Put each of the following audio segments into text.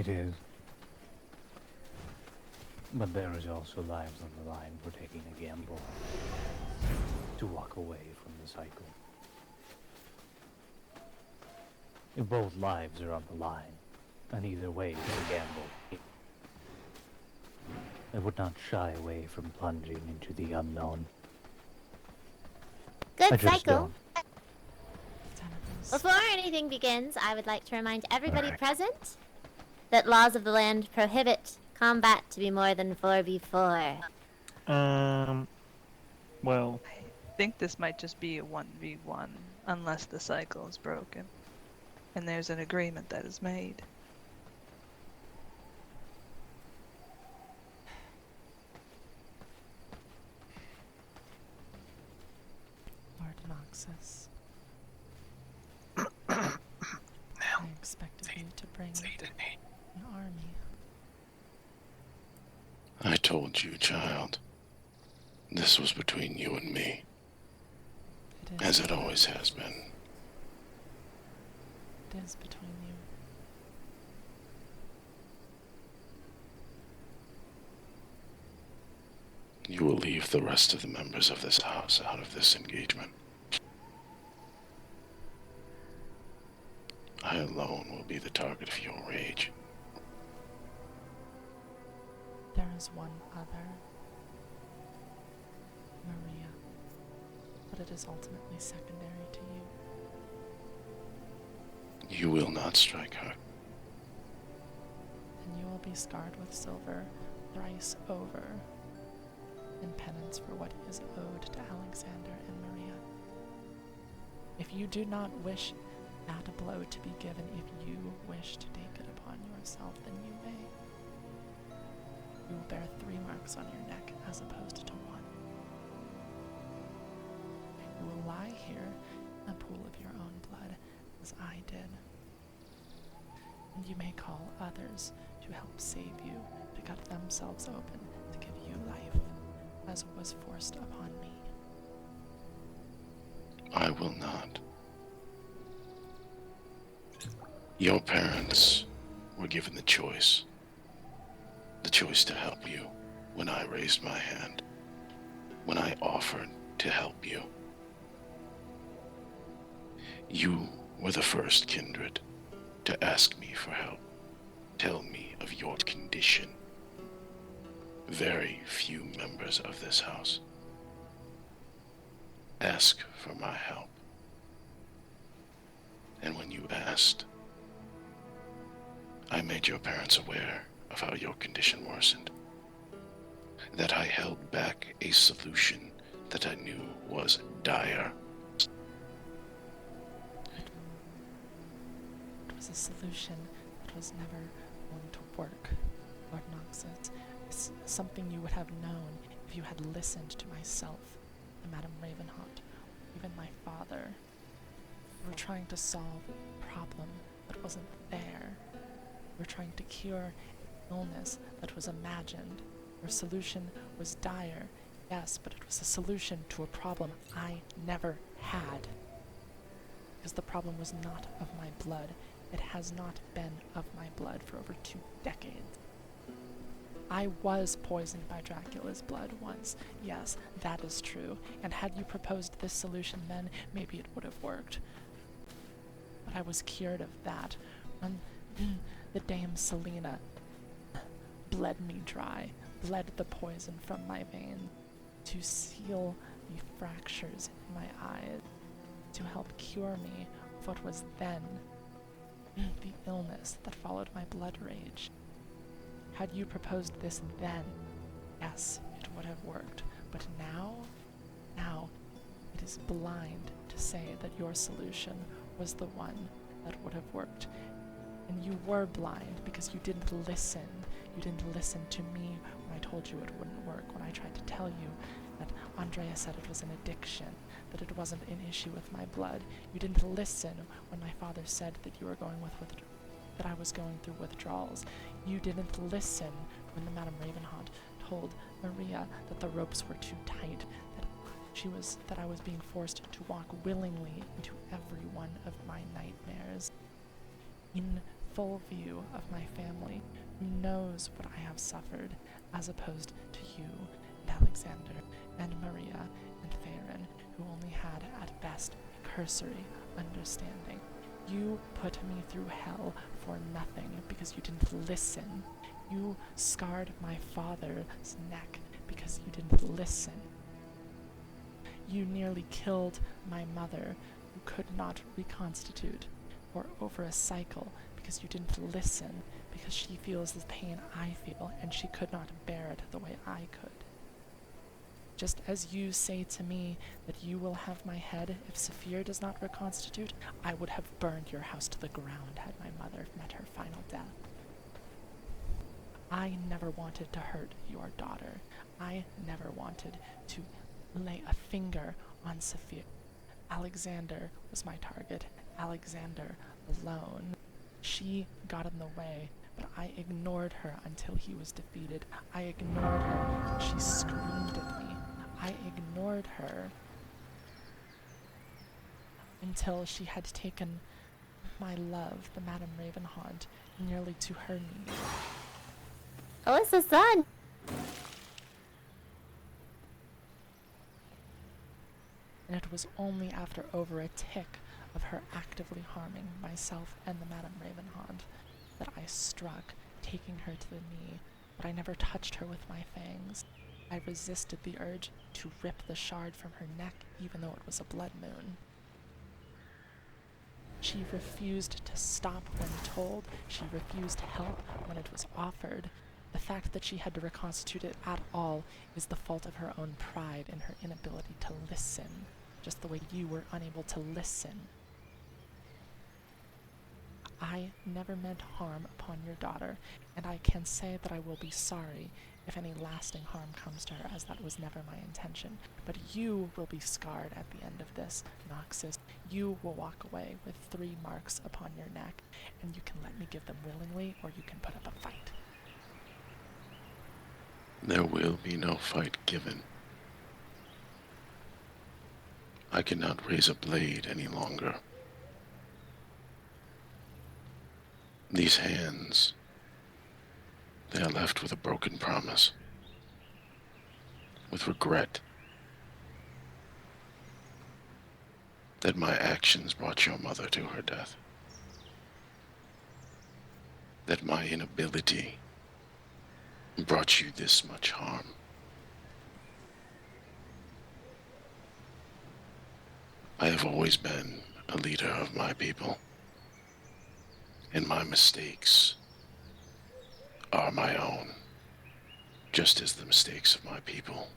It is. But there is also lives on the line for taking a gamble. To walk away from the cycle. If both lives are on the line, and either way is a gamble, I would not shy away from plunging into the unknown. Good I just cycle. don't. Before anything begins, I would like to remind everybody present that laws of the land prohibit combat to be more than 4v4. Well, I think this might just be a 1v1, unless the cycle is broken. And there's an agreement that is made. Lord Noxus. I expected you to bring an army. I told you, child. This was between you and me. It is. As it always has been. It is between you. You will leave the rest of the members of this house out of this engagement. I alone will be the target of your rage. There is one other. Maria. But it is ultimately secondary to you. You will not strike her. And you will be scarred with silver thrice over in penance for what is owed to Alexander and Maria. If you do not wish that blow to be given, if you wish to take it upon yourself, then you may. You will bear 3 marks on your neck as opposed to 1. You will lie here in a pool of your own blood, as I did. And you may call others to help save you, to cut themselves open, to give you life, as was forced upon me. I will not. Your parents were given the choice. The choice to help you when I raised my hand. When I offered to help you. You were the first kindred to ask me for help. Tell me of your condition. Very few members of this house ask for my help. And when you asked, I made your parents aware of how your condition worsened. That I held back a solution that I knew was dire. It was a solution that was never going to work, Lord Noxus. It's something you would have known if you had listened to myself, and Madame Ravenhot, even my father. We were trying to solve a problem that wasn't there. We were trying to cure an illness that was imagined. Your solution was dire, yes, but it was a solution to a problem I never had. Because the problem was not of my blood. It has not been of my blood for over 2 decades. I was poisoned by Dracula's blood once. Yes, that is true. And had you proposed this solution then, maybe it would have worked. But I was cured of that when the Dame Selena bled me dry, bled the poison from my veins to seal the fractures in my eyes, to help cure me of what was then the illness that followed my blood rage. Had you proposed this then, yes, it would have worked. But now it is blind to say that your solution was the one that would have worked. And you were blind because you didn't listen. You didn't listen to me when I told you it wouldn't work, when I tried to tell you that Andrea said it was an addiction, that it wasn't an issue with my blood. You didn't listen when my father said that you were going that I was going through withdrawals. You didn't listen when the Madame Ravenhot told Maria that the ropes were too tight, that I was being forced to walk willingly into every one of my nightmares. In full view of my family, who knows what I have suffered, as opposed to you and Alexander and Maria and Theron, who only had at best a cursory understanding. You put me through hell for nothing because you didn't listen. You scarred my father's neck because you didn't listen. You nearly killed my mother, who could not reconstitute or over a cycle because you didn't listen, because she feels the pain I feel and she could not bear it the way I could. Just as you say to me that you will have my head if Saphir does not reconstitute, I would have burned your house to the ground had my mother met her final death. I never wanted to hurt your daughter. I never wanted to lay a finger on Saphir. Alexander was my target. Alexander alone. She got in the way, but I ignored her until he was defeated. I ignored her. She screamed at me. I ignored her until she had taken my love, the Madame Ravenhaunt, nearly to her knees. Eilyssa's son! And it was only after over a tick of her actively harming myself and the Madame Ravenhaunt that I struck, taking her to the knee, but I never touched her with my fangs. I resisted the urge to rip the shard from her neck, even though it was a blood moon. She refused to stop when told. She refused help when it was offered. The fact that she had to reconstitute it at all is the fault of her own pride and her inability to listen, just the way you were unable to listen. I never meant harm upon your daughter, and I can say that I will be sorry if any lasting harm comes to her, as that was never my intention. But you will be scarred at the end of this, Noxus. You will walk away with 3 marks upon your neck, and you can let me give them willingly, or you can put up a fight. There will be no fight given. I cannot raise a blade any longer. These hands, they are left with a broken promise, with regret that my actions brought your mother to her death, that my inability brought you this much harm. I have always been a leader of my people, and my mistakes are my own, just as the mistakes of my people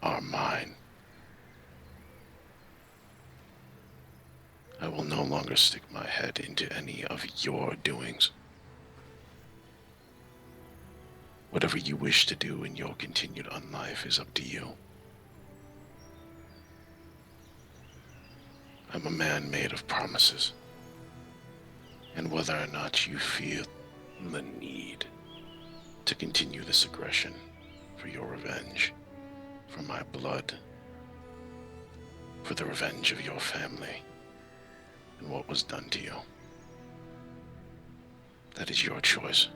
are mine. I will no longer stick my head into any of your doings. Whatever you wish to do in your continued unlife is up to you. I'm a man made of promises. And whether or not you feel the need to continue this aggression for your revenge, for my blood, for the revenge of your family, and what was done to you, that is your choice.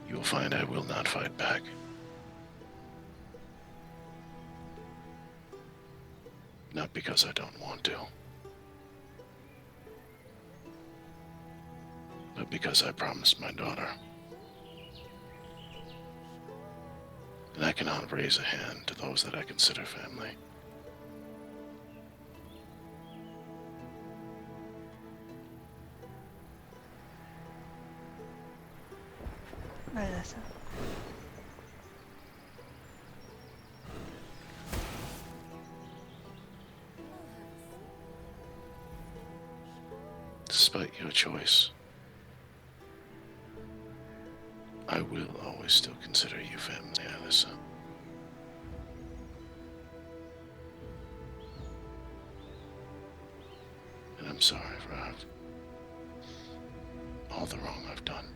You will find I will not fight back. Not because I don't want to, but because I promised my daughter. And I cannot raise a hand to those that I consider family. Eilyssa. Despite your choice, I will always still consider you family, Eilyssa. And I'm sorry for all the wrong I've done.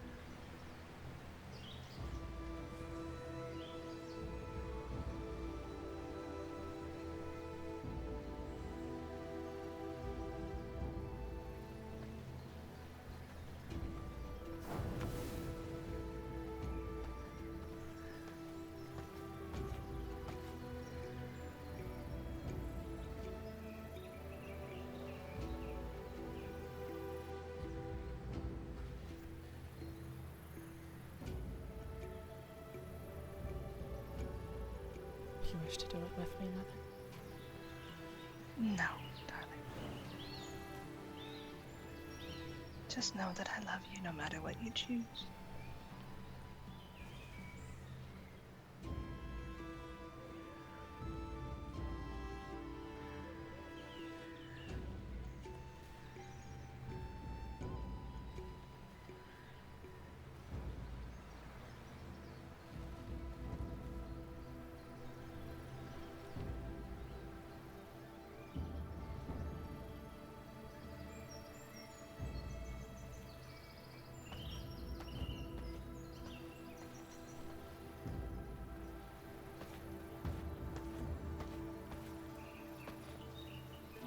you wish to do it with me, Mother? No, darling. Just know that I love you no matter what you choose.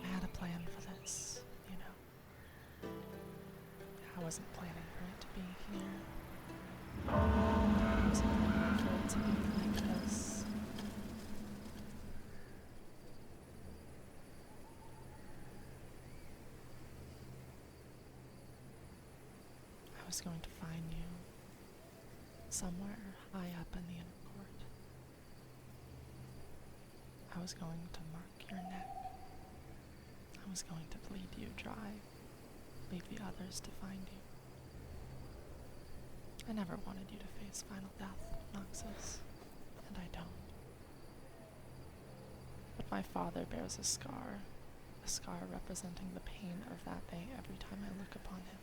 I had a plan for this, you know. I wasn't planning for it to be here. I wasn't planning for it to be like this. I was going to find you somewhere high up in the inner court. I was going to mark your neck. I was going to bleed you dry, leave the others to find you. I never wanted you to face final death, Noxus, and I don't. But my father bears a scar representing the pain of that day every time I look upon him.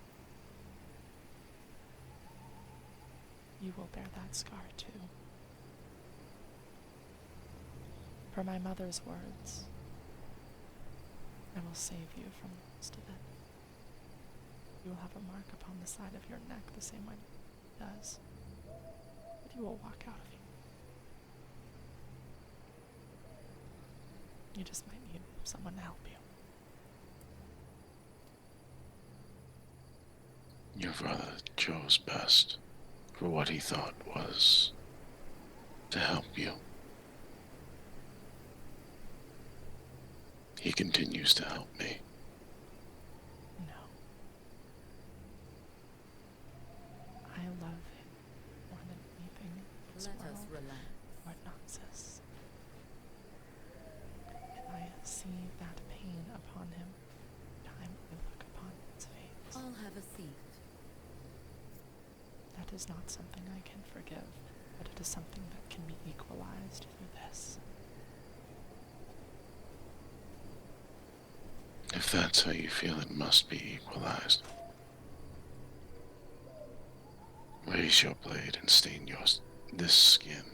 You will bear that scar too. For my mother's words, I will save you from most of it. You will have a mark upon the side of your neck the same way it does, but you will walk out of it. You just might need someone to help you. Your brother chose best for what he thought was to help you. He continues to help me. No. I love him more than anything in this Let world. us relax. Lord Noxus. And I see that pain upon him every time I look upon his face. I'll have a seat. That is not something I can forgive, but it is something that can be equalized through this. If that's how you feel, it must be equalized. Raise your blade and stain this skin.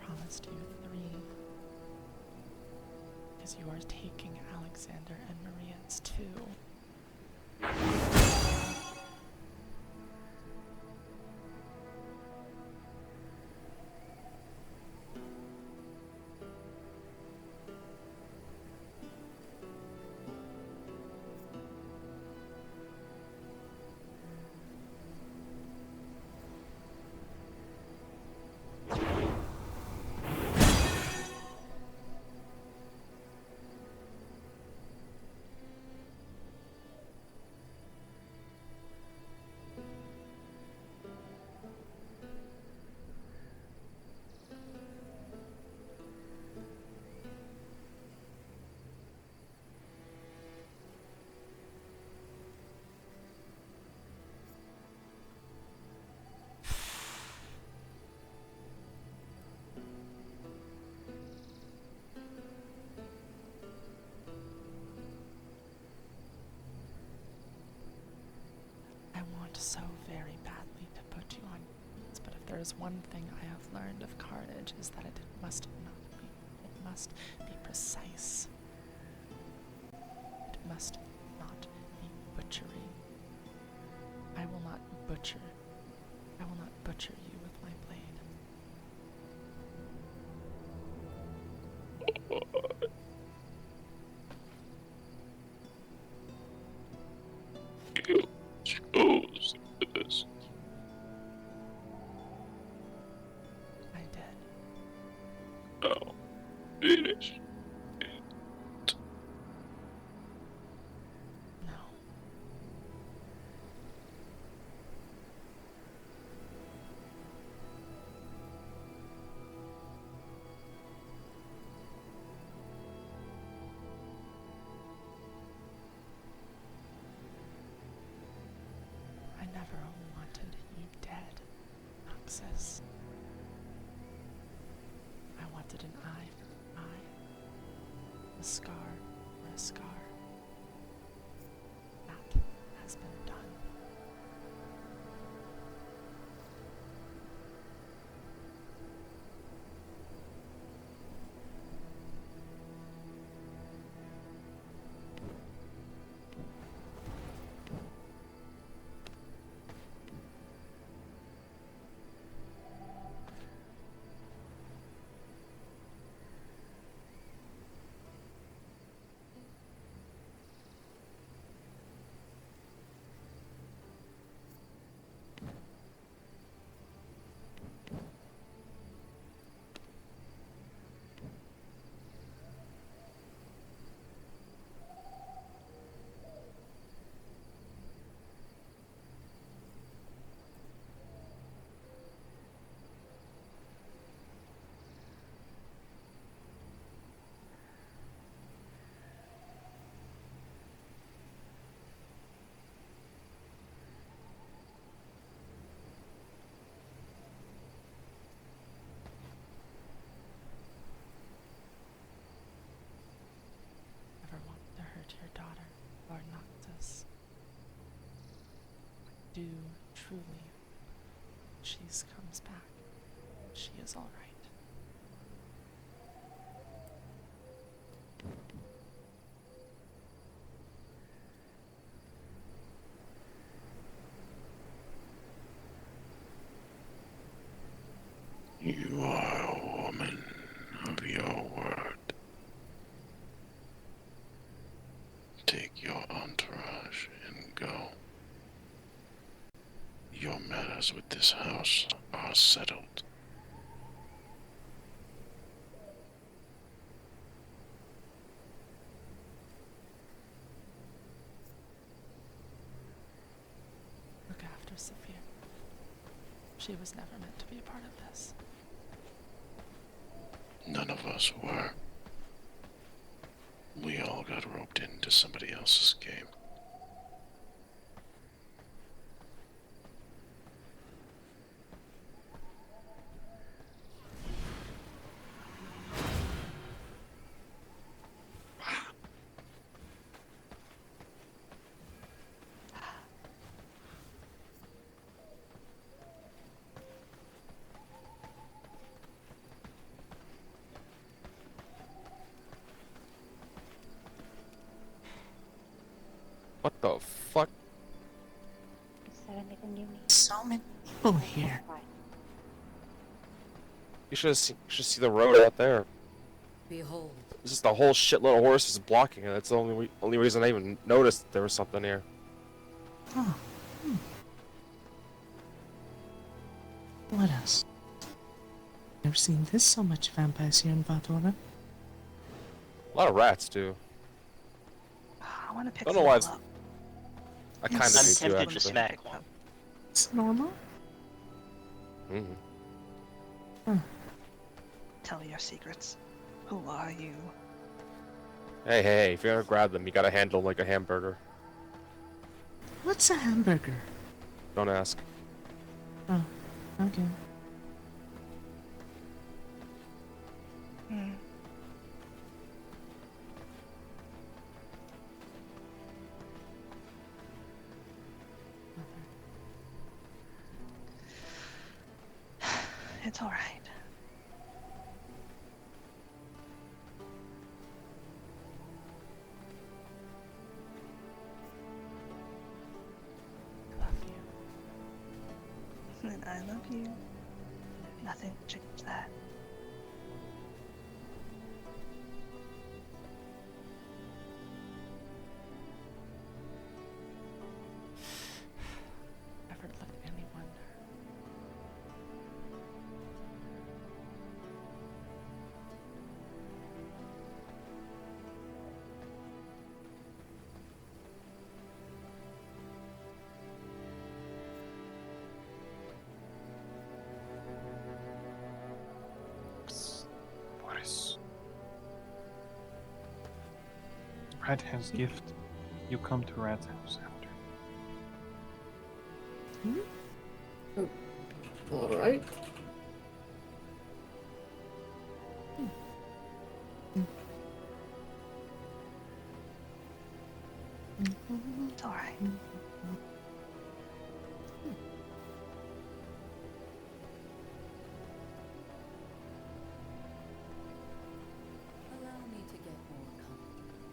Promised you 3. Because you are taking Alexander and Maria's too. want so very badly to put you on notice, but if there is one thing I have learned of carnage, is that it must be precise. It must not be butchery. I will not butcher you with my blade. You chose this. I did. Now, finish. No. I never wanted you dead, Noxus. I wanted an eye for an eye, a scar for a scar. That has been done. Never want to hurt your daughter, Lord Noxus. I do truly. She comes back. She is all right. You are a woman of your word. Take your entourage and go. Your matters with this house are settled. Look after Sophia. She was never meant to be a part of this. None of us were. We all got roped into somebody else's game. What the fuck? Is there anything you need? So many people here. You should see the road out there. Behold, It's just a whole shitload of horses blocking it. That's the only reason I even noticed there was something here. Oh. What else? Never seen this so much vampires here in Valtorna. A lot of rats too. I want to pick Don't them know why all it's- up. I kind of I'm do too, tempted to actually. smack one. It's normal. Tell me your secrets. Who are you? Hey, if you're gonna grab them, you gotta handle them like a hamburger. What's a hamburger? Don't ask. Oh, okay. Hmm. It's alright. I love you. And I love you. Nothing will change that. Never let anyone Boris. Red has gift. You come to Red's house after. Alright. It's alright. Allow me to get more comfortable.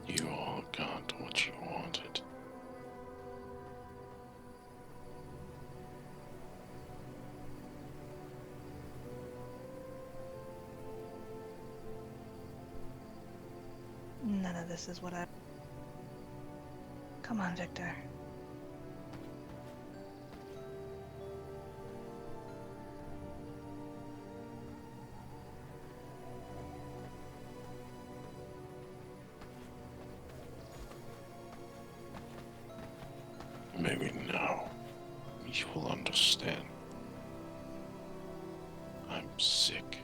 You all got what you wanted. None of this is what I... Come on, Victor. Maybe now you will understand. I'm sick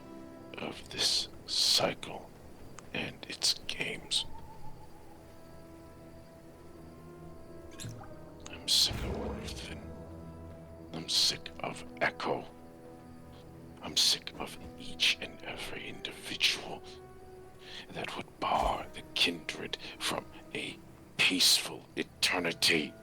of this cycle and its games. I'm sick of Worthen. I'm sick of Echo. I'm sick of each and every individual that would bar the kindred from a peaceful eternity.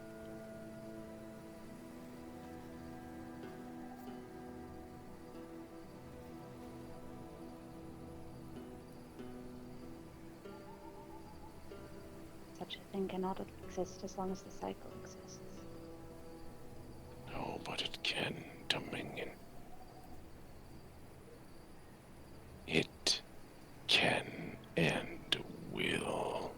Such a thing cannot exist as long as the cycle exists. No, but it can, Dominion. It can and will.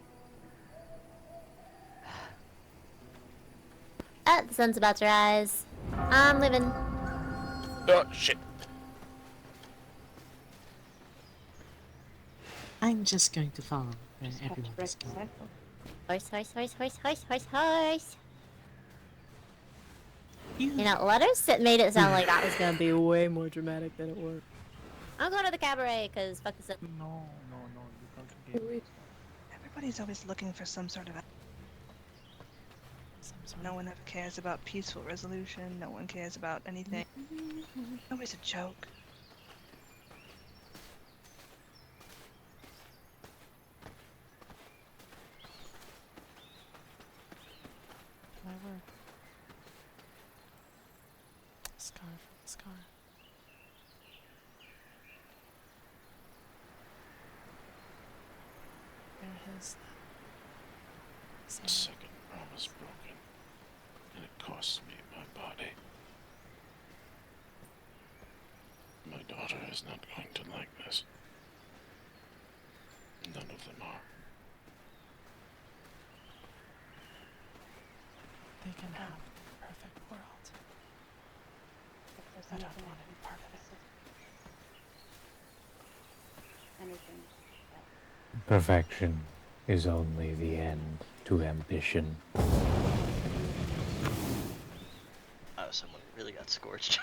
Ah, the sun's about to rise. I'm leaving. Oh, shit. I'm just going to follow where Just have to everyone break is the going. cycle. Horse, horse, horse, horse, horse, horse, horse. You You know, letters made it sound like that was gonna be way more dramatic than it was. I'm going to the cabaret, cause fuck this. No, you come to game. Everybody's always looking for some sort of... some sort No of one ever cares about peaceful resolution. No one cares about anything. Always a joke. whatever. Scar from the scar. Where is that? Same. Second promise broken, and it costs me my body. My daughter is not going to like this. None of them are. They can have the perfect world. If there's I don't anything want I any can part of it. anything that Perfection is only the end to ambition. Oh, someone really got scorched.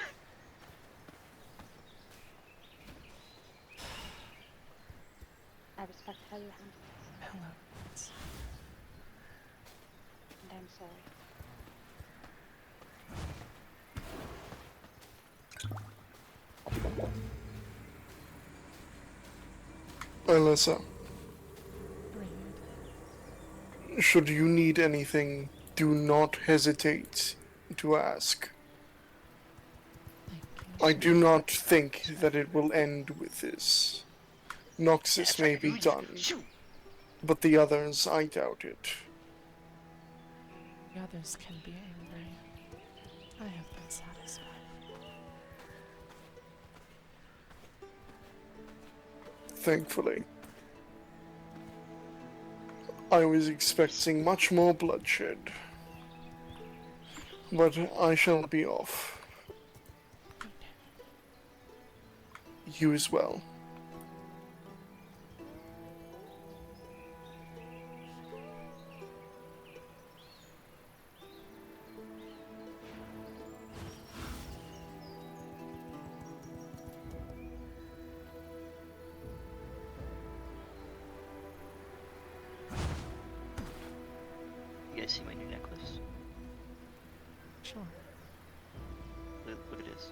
I respect how you handle this, Hello. It's and I'm sorry. Eilyssa, Agreed. should you need anything, do not hesitate to ask. Thank you. I do not think that it will end with this. Noxus That's may right. be Ooh, done, shoot. but the others, I doubt it. The others can be angry. I have been satisfied. Thankfully. I was expecting much more bloodshed. But I shall be off. You as well. You guys see my new necklace? Sure. Look at this.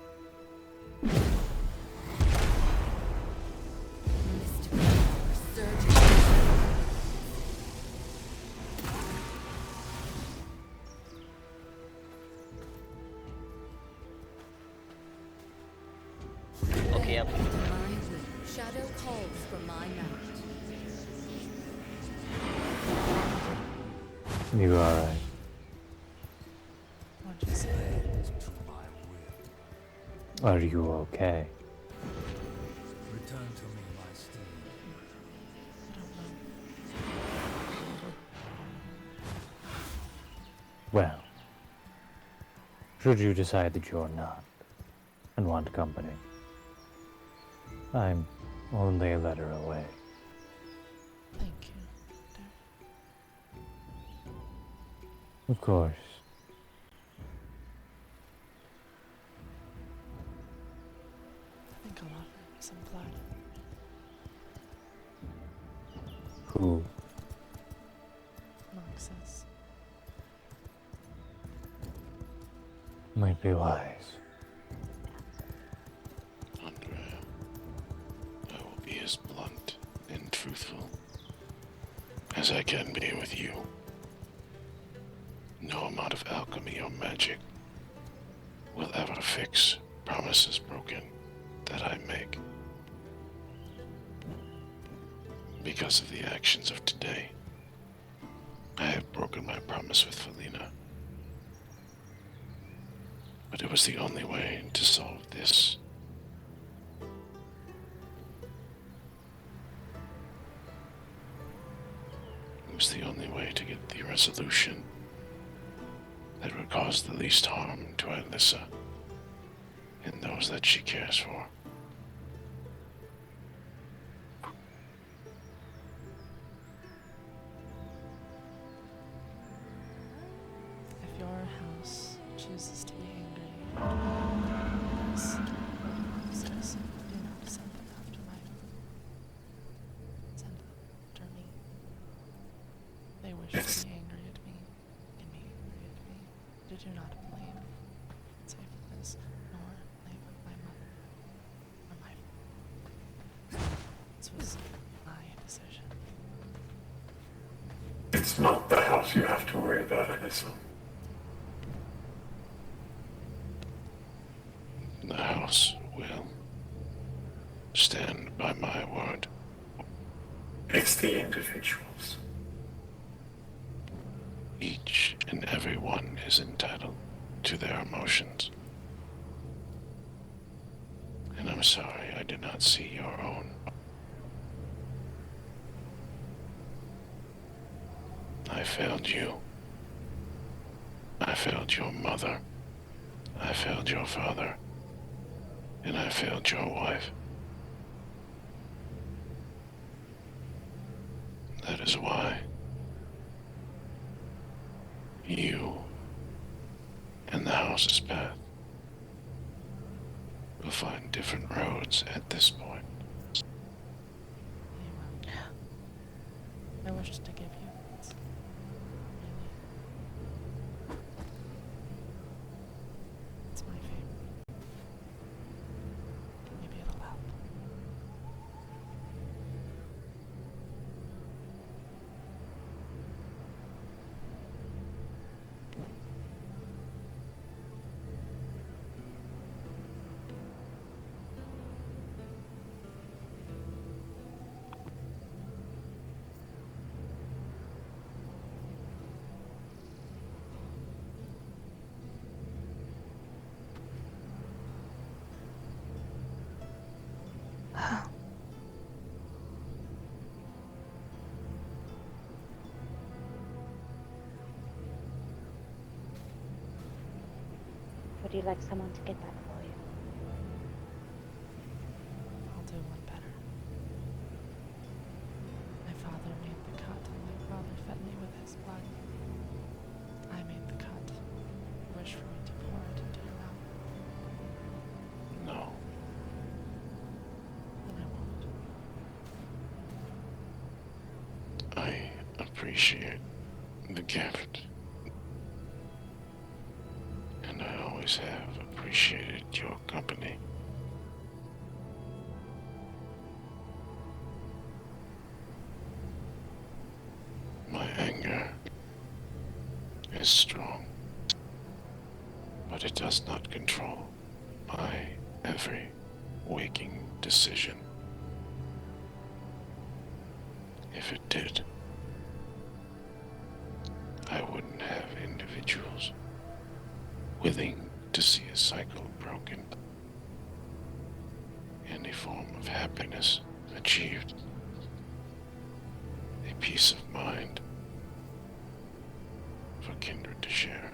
Okay, I'm Shadow calls from my mouth. You alright? What'd you say? Are you okay? Return to me, my steed. I don't know. Well, should you decide that you're not, and want company, I'm only a letter away. Thank you, dear. Of course. I think I'll offer some blood. Who? Noxus. Might be wise. Andrea, I will be as blunt and truthful as I can be with you. No amount of alchemy or magic will ever fix promises broken that I make. Because of the actions of today, I have broken my promise with Felina. But it was the only way to solve this. It was the only way to get the resolution that would cause the least harm to Eilyssa and those that she cares for. If your house chooses to be angry, please, Noxus, do not send them after my send them after me. They wish to be angry at me, and be angry at me. But do not blame say for this, nor blame my mother or my father. This was my decision. It's not the house you have to worry about, Eilyssa. The house will stand by my word. It's the individuals. Each and every one is entitled to their emotions. And I'm sorry I did not see your own. I failed you. I failed your mother. I failed your father. And I failed your wife. That is why you and the house's path will find different roads at this point. I wish to give you this. Really. It's my favorite. Maybe it'll help. would you like someone to get that for you? I'll do one better. My father made the cut, and my father fed me with his blood. I made the cut. You wish for me to pour it into your mouth? No. Then I won't. I appreciate the gift. And I always have appreciated your company. My anger is strong, but it does not control my every waking decision. If it did, I wouldn't have individuals willing to see a cycle broken, any form of happiness achieved, a peace of mind for kindred to share.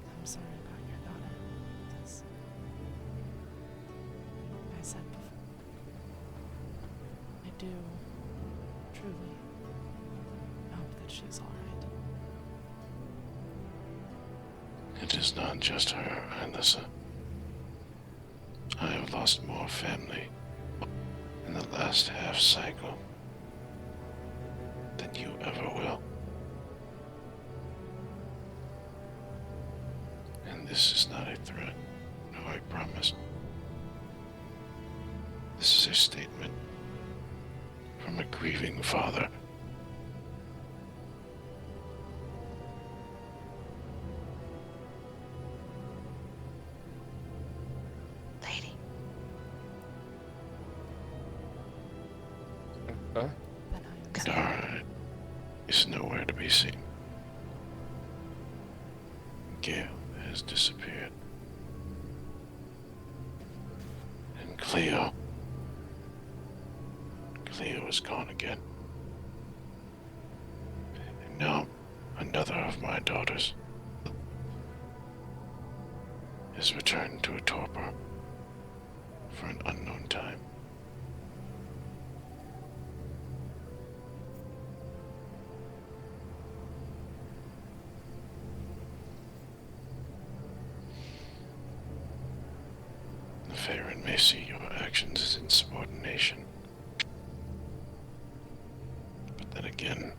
I'm sorry about your daughter. As I said before, I do truly hope that she's alright. It is not just her, Eilyssa. I have lost more family in the last half cycle than you ever will. And this is not a threat, no, I promise. This is a statement from a grieving father. Lady. Huh? Then I am sorry. Dara is nowhere to be seen. Gale has disappeared. And Cleo is gone again. And now another of my daughters is returned to a torpor for an unknown time. The Farron may see your actions as insubordination. But then again,